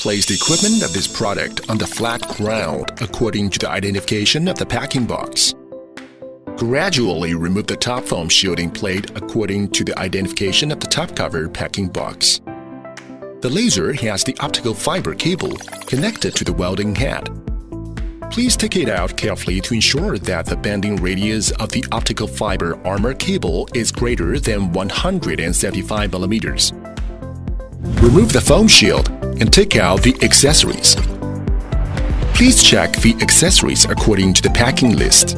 Place the equipment of this product on the flat ground according to the identification of the packing box. Gradually remove the top foam shielding plate according to the identification of the top cover packing box. The laser has the optical fiber cable connected to the welding head. Please take it out carefully to ensure that the bending radius of the optical fiber armor cable is greater than 175 mm. Remove the foam shield and take out the accessories. Please check the accessories according to the packing list.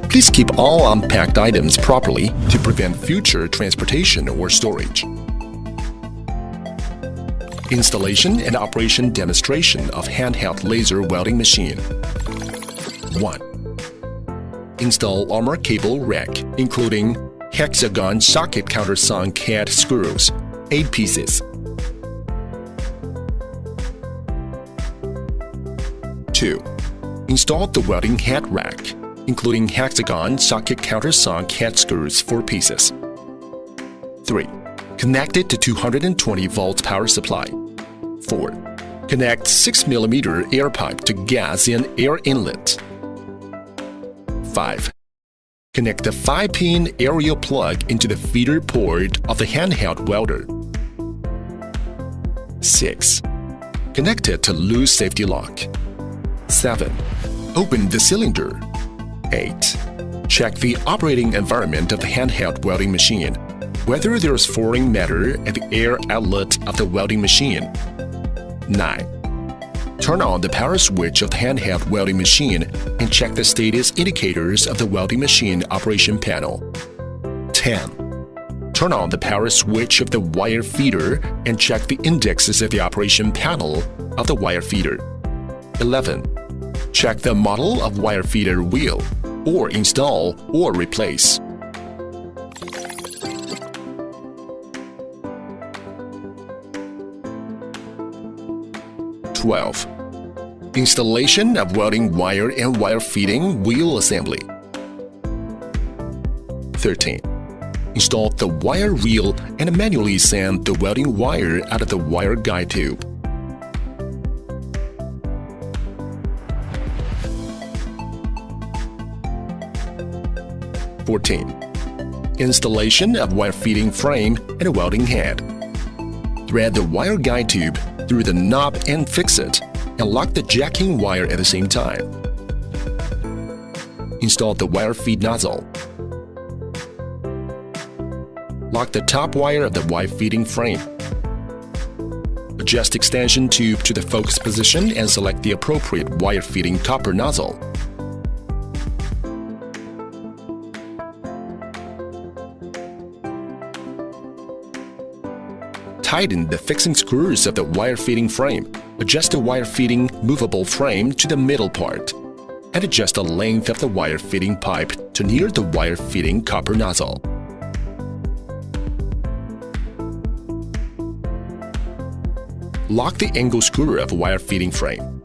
Please keep all unpacked items properly to prevent future transportation or storage. Installation and operation demonstration of handheld laser welding machine. 1. Install armor cable rack, including hexagon socket countersunk head screws, 8 pieces. 2. Install the welding head rack, including hexagon socket countersunk head screws, 4 pieces. 3. Connect it to 220 volts power supply. 4. Connect 6 mm air pipe to gas and air inlet. 5. Connect the 5-pin aerial plug into the feeder port of the handheld welder. 6. Connect it to loose safety lock. 7. Open the cylinder. 8. Check the operating environment of the handheld welding machine, whether there is foreign matter at the air outlet of the welding machine. 9. Turn on the power switch of the handheld welding machine and check the status indicators of the welding machine operation panel. 10. Turn on the power switch of the wire feeder and check the indexes of the operation panel of the wire feeder. 11. Check the model of wire feeder wheel, or install or replace. 12. Installation of welding wire and wire feeding wheel assembly. 13. Install the wire reel and manually send the welding wire out of the wire guide tube. 14. Installation of wire feeding frame and a welding head. Thread the wire guide tube through the knob and fix it, and lock the jacking wire at the same time. Install the wire feed nozzle. Lock the top wire of the wire feeding frame. Adjust extension tube to the focus position and select the appropriate wire feeding copper nozzle. Tighten the fixing screws of the wire feeding frame. Adjust the wire feeding movable frame to the middle part, and adjust the length of the wire feeding pipe to near the wire feeding copper nozzle. Lock the angle screw of wire feeding frame.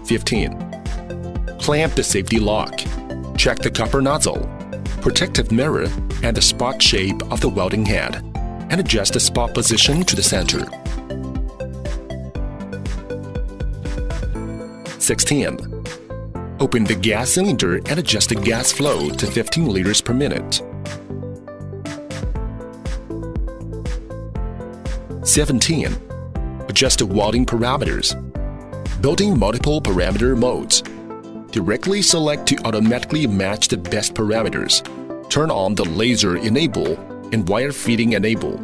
15. Clamp the safety lock. Check the copper nozzle, protective mirror, and the spot shape of the welding head, and adjust the spot position to the center. 16. Open the gas cylinder and adjust the gas flow to 15 liters per minute. 17. Adjust the welding parameters. Building multiple parameter modes. Directly select to automatically match the best parameters. Turn on the laser enable and wire feeding enable.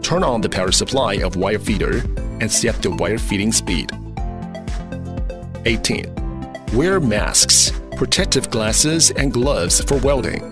Turn on the power supply of wire feeder and set the wire feeding speed. 18. Wear masks, protective glasses, and gloves for welding.